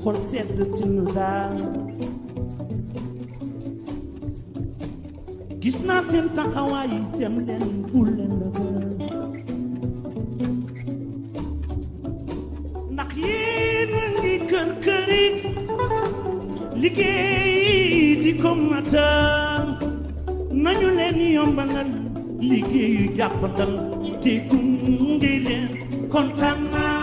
xol sedd tin daal gis naa seen taxawaay dem leen bul leen ndax yéen a ngi kër këri liggéey di ko matal nañu leen yombalal liggéeyu jàppatal te gunge leen kontaan naa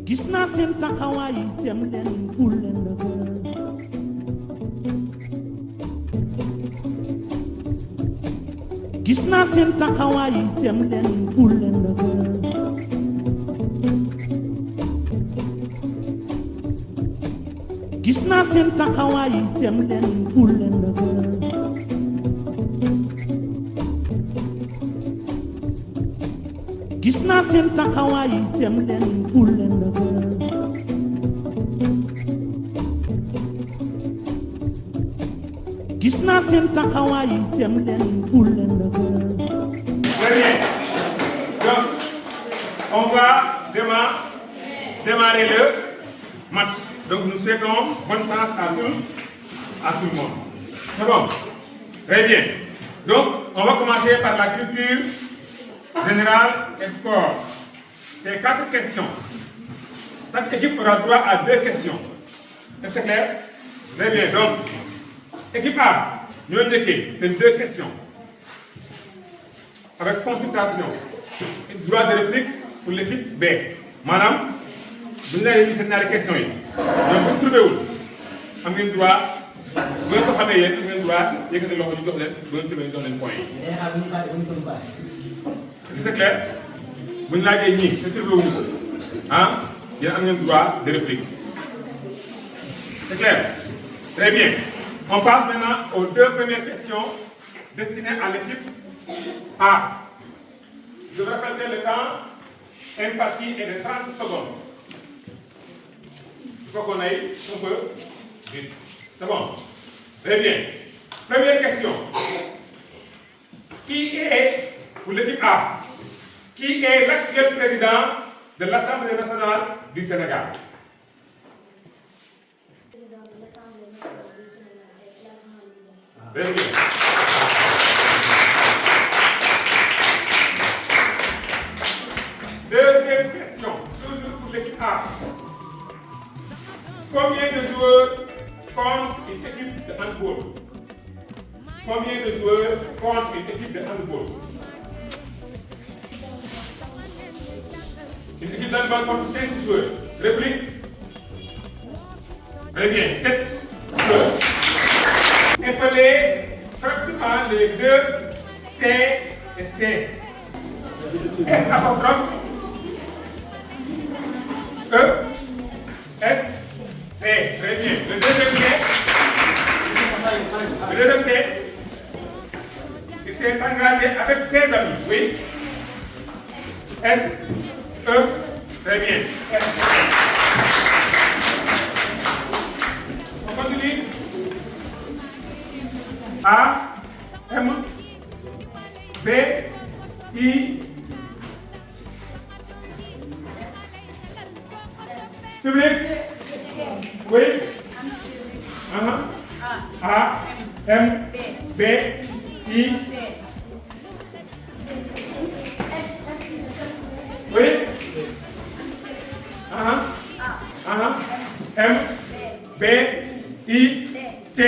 gis naa seen taxawaay dem leen bul leen gis naa seen taxawaay dem leen bul leen gis naa seen taxawaay dem leen bul leen gis naa seen taxawaay dem leen bul leen gis naa seen taxawaay dem leen bul leen Très bien. Donc, on va démarrer le match. Donc, nous souhaitons bonne chance à tout le monde. C'est bon? Très bien. Donc, on va commencer par la culture générale et sport. C'est 4 questions. Chaque équipe aura droit à 2 questions. Est-ce que c'est clair? Très bien. Donc, équipe A, nous avons c'est 2 questions. Avec consultation. Droit de réplique pour l'équipe B. Madame, vous avez dit que questions. Donc, vous trouvez où? Vous avez le droit. Vous avez le droit. Vous avez le droit. Vous avez le point. C'est clair? Vous n'avez ni. C'est trouvé où? Hein? Vous avez le droit de réplique. C'est clair? Très bien. On passe maintenant aux 2 premières questions destinées à l'équipe A. Je vous rappelle que le temps imparti est de 30 secondes. Il faut qu'on aille un peu vite. C'est bon? Très bien. Première question. Qui est, pour l'équipe A, qui est l'actuel président de l'Assemblée nationale du Sénégal? Très bien. Deuxième question, toujours pour l'équipe A. Combien de joueurs forment une équipe de handball? Combien de joueurs forment une équipe de handball? Une équipe de handball compte 5 joueurs. Réplique? Très bien, 7 joueurs. Appelez pratiquement les 2 C et C. S apostrophe E S C. Très bien. Le deuxième C, il s'est engagé avec ses amis. Oui. S E. Très bien. S, on continue. A, M, B, I, public, oui, A, M, B, I, oui, M, B, I, T,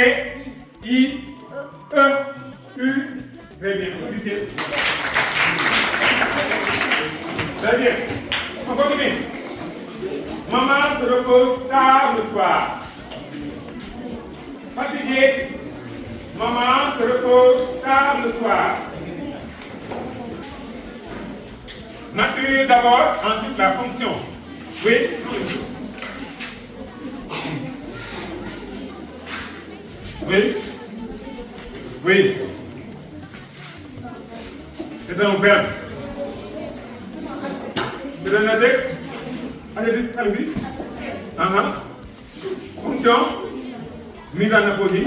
I, E, U, très bien, lycée. Très bien. On continue. Maman se repose tard le soir. Fatigué. Maman se repose tard le soir. Nature d'abord, ensuite la fonction. Oui. Oui. Oui. C'est un verbe. C'est un adjectif. Adjectif, allez-y. Fonction. Mise en apposé.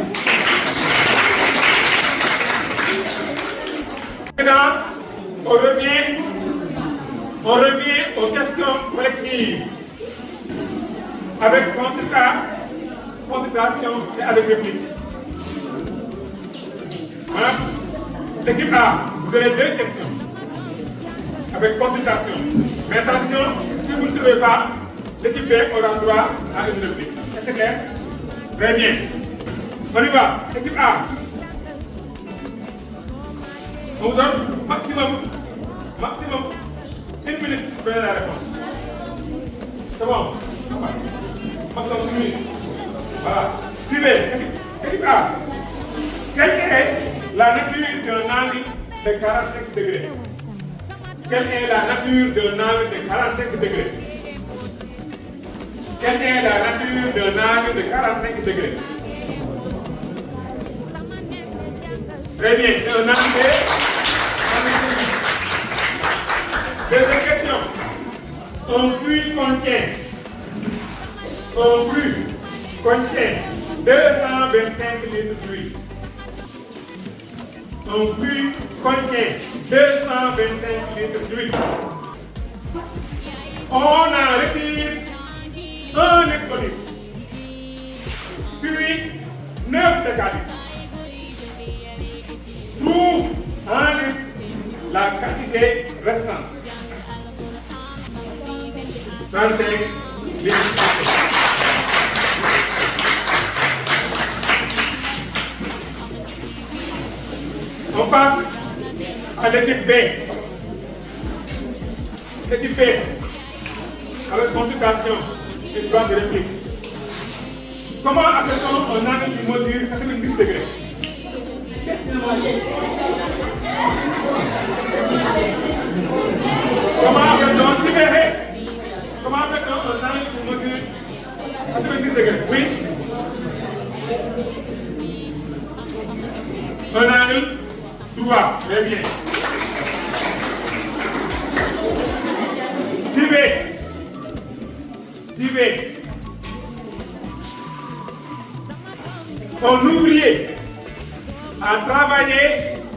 Maintenant, on revient aux questions collectives avec consultation et avec réplique. Hein? L'équipe A, vous avez 2 questions avec consultation. Mais attention, si vous ne trouvez pas, l'équipe B aura droit à une réplique. Est-ce que c'est clair? Très bien. On y va. Équipe A. On vous donne maximum 1 minute pour donner la réponse. C'est bon? Maximum 1 minute. Voilà. Suivez. Équipe A. Quelle est la nature d'un angle de 45 degrés? Quelle est la nature d'un angle de 45 degrés? Quelle est la nature d'un angle de 45 degrés? Très bien, c'est un angle. Deuxième question. Un flux contient 225 litres d'huile. Un flux contient 225 litres d'huile. On en retire 1 hectolitre, puis 9 décalitres. Trouve en litre la quantité restante. 35 litres. On passe à l'équipe B. L'équipe B, avec consultation et droit de réplique. Comment appelle-t-on un angle qui mesure 90 degrés? Comment appelle-t-on Comment appelle-t-on un angle qui mesure 90 degrés? Oui? Un angle droit, très bien. Suivez. Un ouvrier a travaillé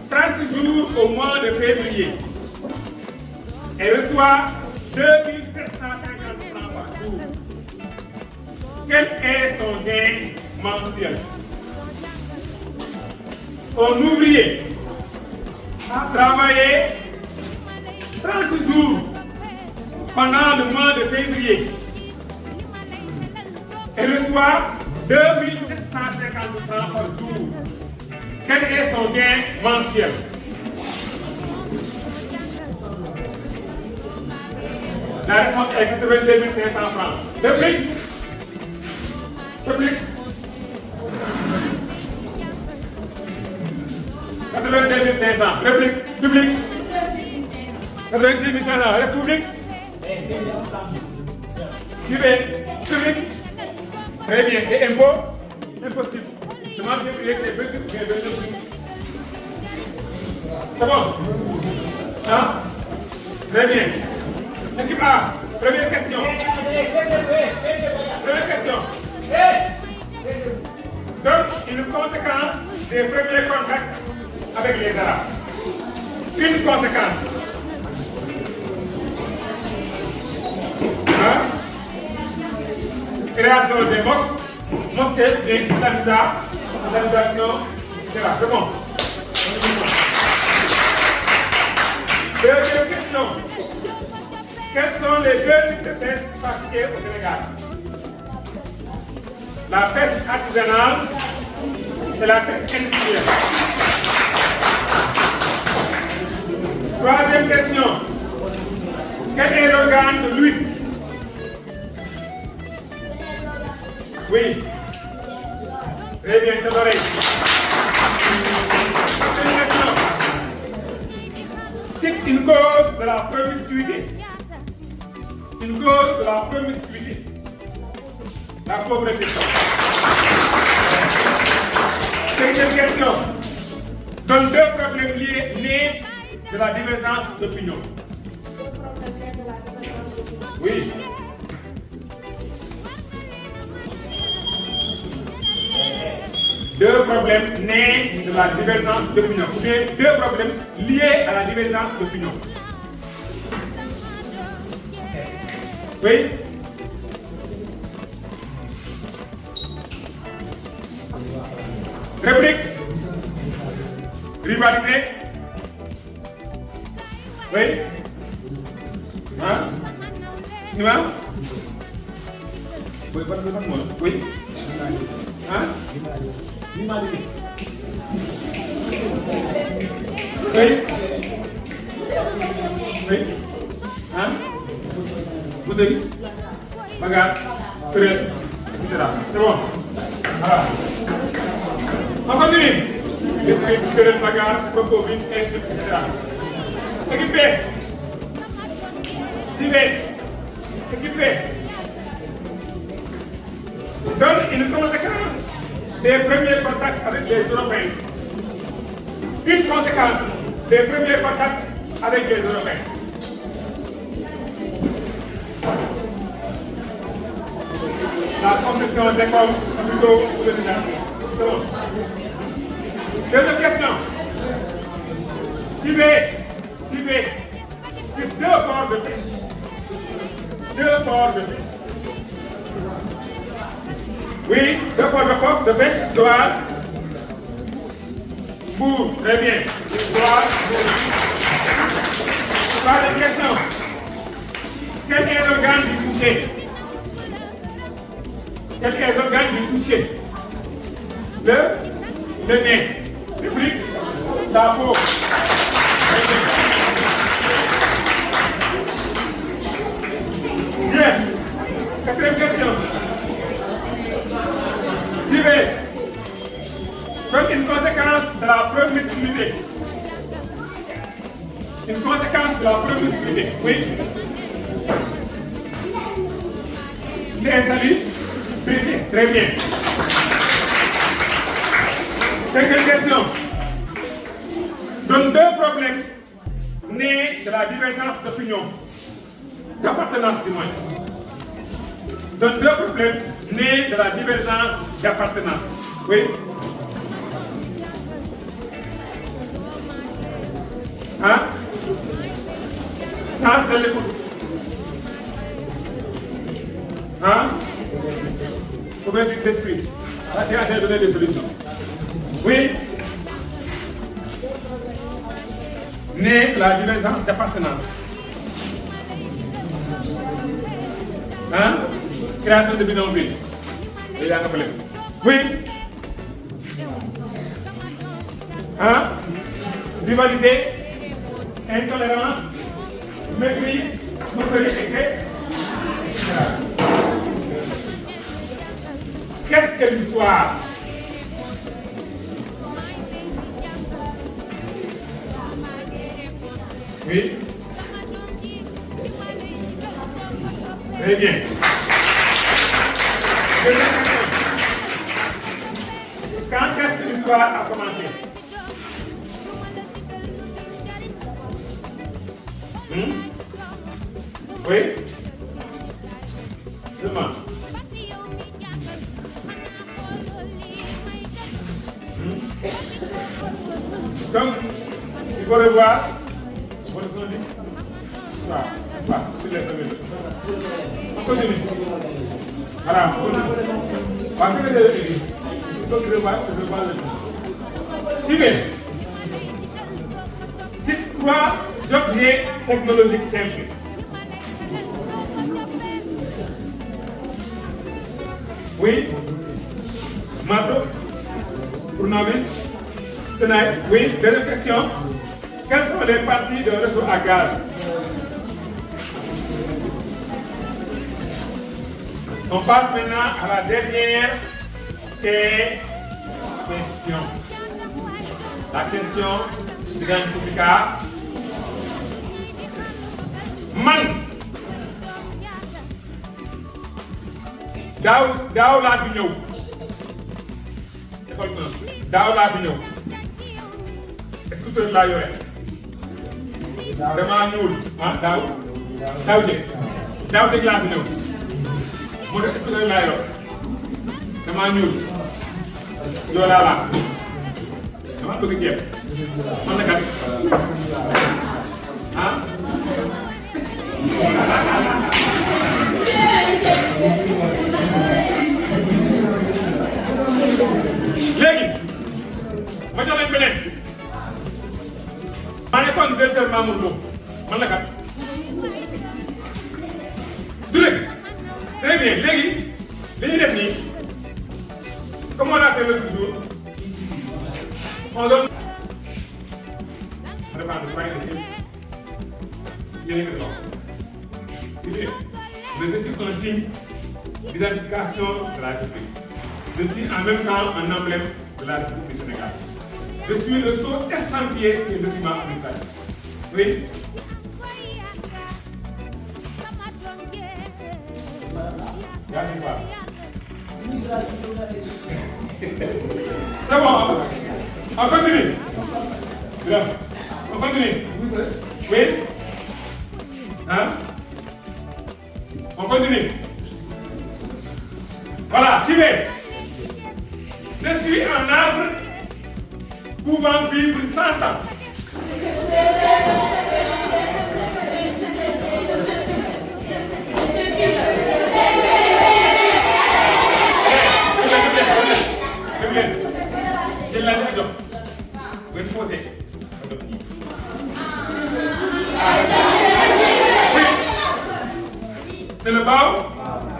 30 jours au mois de février et reçoit 2750 francs par jour. Quel est son gain mensuel? Un ouvrier a travaillé 30 jours pendant le mois de février et reçoit 2750 francs par jour. Quel est son gain mensuel? La réponse est 82 500 francs. Réplique. 82 500. Réplique. Public. 86 500. République. Suivez. Public. Très bien. C'est impôt. Impossible. Demande de prier, c'est 22 ou bien 22. C'est bon? Hein? Très bien. Équipe A. Première question. Première question. Donc, une conséquence des premiers contacts avec les Arabes. Une conséquence. Hein? Création des mosquées, des islamisation, etc. C'est bon. Deuxième question. Quels sont les 2 types de pêche pratiqués au Sénégal? La pêche artisanale et la pêche industrielle. Troisième question. Quel est l'organe de l'huile? Oui. Très bien, c'est l'oreille. Deuxième question. C'est une cause de la promiscuité. Une cause de la promiscuité. La pauvreté. Cinquième question. Donne 2 problèmes nés de la divergence d'opinion. Oui. Deux problèmes nés de la divergence d'opinion. Ou bien 2 problèmes liés à la divergence d'opinion. Oui. Réplique. Rivalité. Oui. Hein? Tu vois? Oui, pas de moi. Oui. Hein? Rivalité. Oui. Oui. Hein? Bouteille. Bagarre. Querelle. Etc. C'est bon. Voilà. On continue. L'esprit, querelle, bagarre, propos, vite, etc. Équipé. Suivez. Équipé. Donne une conséquence des premiers contacts avec les Européens. Une conséquence des premiers contacts avec les Européens. La construction d'écoles plutôt pour l'éducation. Deuxième question. Suivez. C'est 2 ports de pêche. 2 ports de pêche. Oui, 2 ports de pêche. Joal. Bourg. Très bien. Joal. Troisième question. Quel est l'organe du toucher? Quel est l'organe du toucher? Le nez. Réplique. La peau. Bien. Quatrième question. Suivez. Comme une conséquence de la promiscuité. Une conséquence de la promiscuité. Oui. L'insalubrité. Très bien. Cinquième question. Donne 2 problèmes nés de la divergence d'opinion. D'appartenance du moins. Donne 2 problèmes nés de la divergence d'appartenance. Oui. Hein? Sens de l'écoute. Hein? Ouverture d'esprit. Tu as donné des solutions. Oui. Né la divergence d'appartenance. Hein? Création de bidonville. Oui. Hein? Rivalité, intolérance, mépris, moquerie, etc. Qu'est-ce que l'histoire? Oui. Très bien. Quand est-ce que l'histoire a commencé? Oui. Demande. Donc, il faut revoir votre liste. Voilà, c'est les premiers. On continue. Voilà, on continue. Parce que il faut revoir le tout. Suivez. C'est 3 objets technologiques simples. Oui. Marteau. Tournevis. Tenaille. Oui. Deuxième question. Quelles sont les parties d'un réseau à gaz? On passe maintenant à la dernière question. La question du grand public. Man. Daaw laa fi ñëw. école 1. Daaw laa fi ñëw. Scooter laa yore. Vraiment ñuul. Ah daaw jéeg laa fi ñëw. moo tax scooter laa yor. Vraiment ñuul. Joolaa laa. Dama bëgg ceeb. man na kat. ah. Mamour Lo man la kat du léegi très bien léegi li ñuy def nii comme on a fait l'autre jour on donne on dépend du point ici yéen a ngi dox c'est bien mais c'est un signe d'identification de la République. Je suis en même temps un emblème de la République du Sénégal. Je suis le sceau estampillé du document administratif. Oui. C'est bon, on continue. On continue. Oui. Hein? On continue. Voilà, suivez. Je suis un arbre pouvant vivre 100 ans. C'est le bao?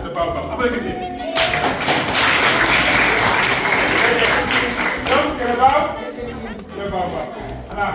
Le bao. Après, qu'est-ce que c'est? Donc, c'est le bao? Le bao. Voilà.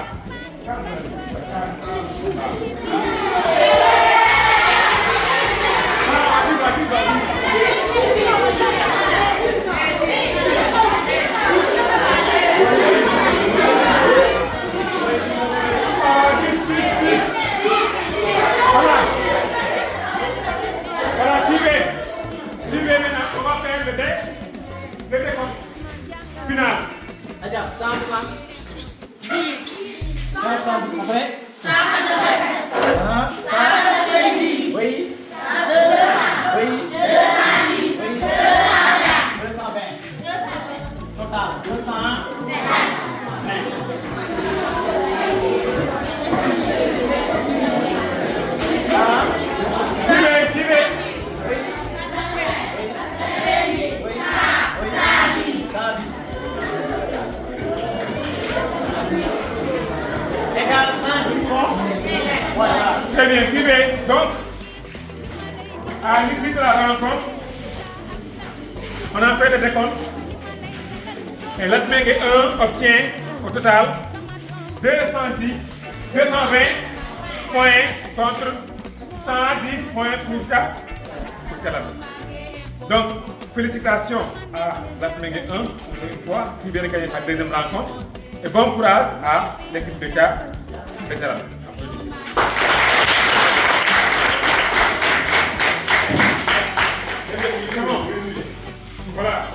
Très bien, suivez. Donc, à l'issue de la rencontre, on a fait le décompte. Et Latmingué 1 obtient au total 220 points contre 110 points pour Calabé. Donc, félicitations à Latmingué 1 encore une fois qui vient de gagner sa deuxième rencontre. Et bon courage à l'équipe de Calabé. Voilà.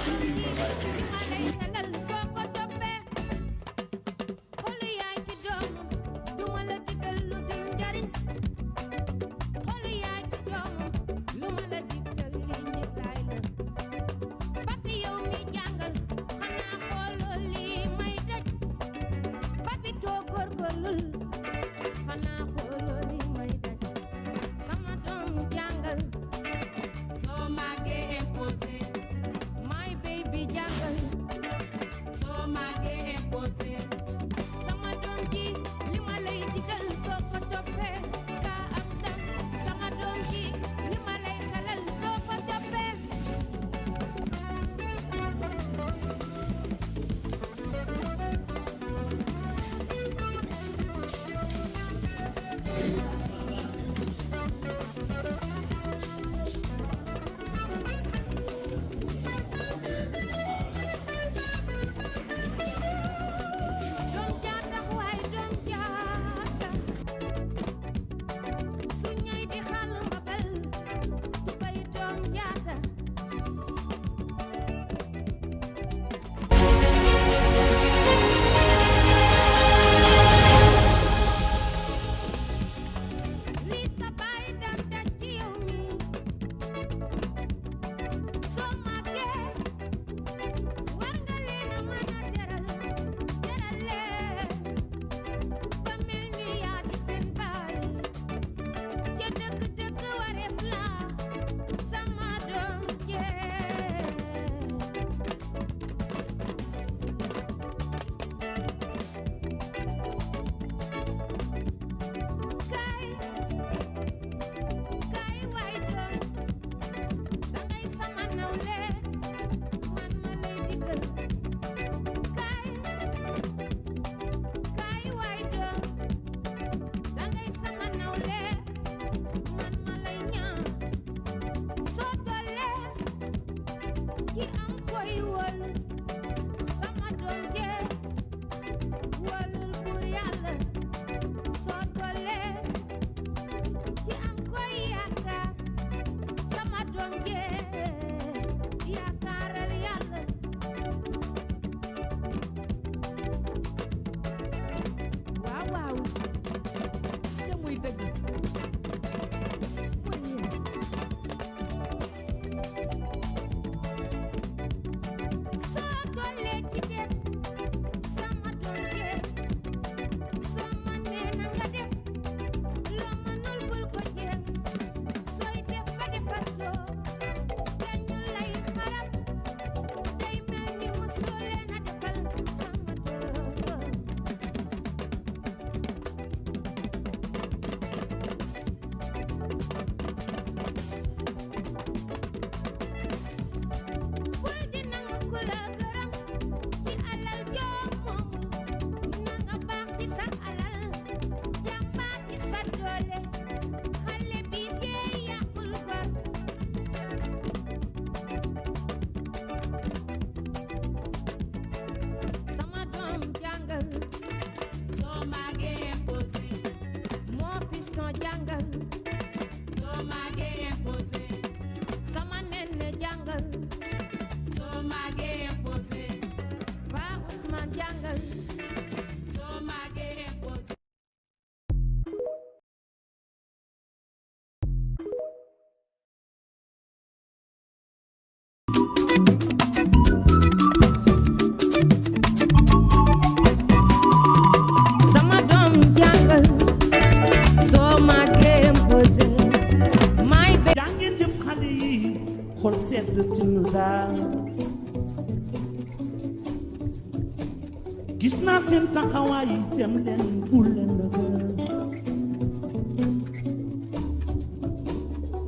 gis naa seen taxawaay dem leen bul leen dëgër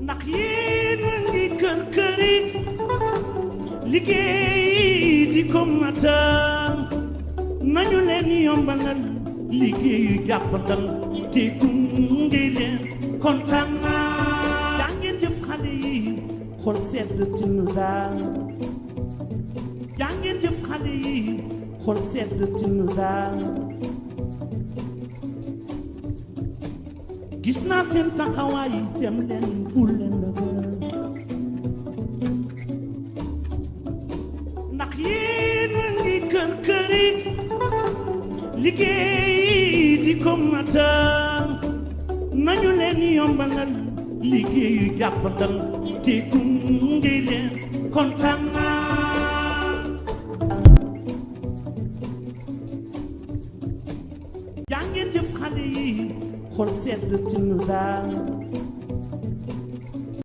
ndax yéen a ngi kër këri liggéey di ko matal nañu leen yombalal liggéeyu jàppandal te gunge leen kontaan naa daa ngeen jëf xale yi xol sedd tinu daal daa ngeen jëf xale yi xol sedd tinu daal gis naa seen taxawaay dem leen bul leen dëgër ndax yéen a ngi kër këri liggéey di ko matal nañu leen yombalal liggéeyu jàppandal te gunge leen kontaan naa jaa ngeen jëf xale yi xol sedd tinu daal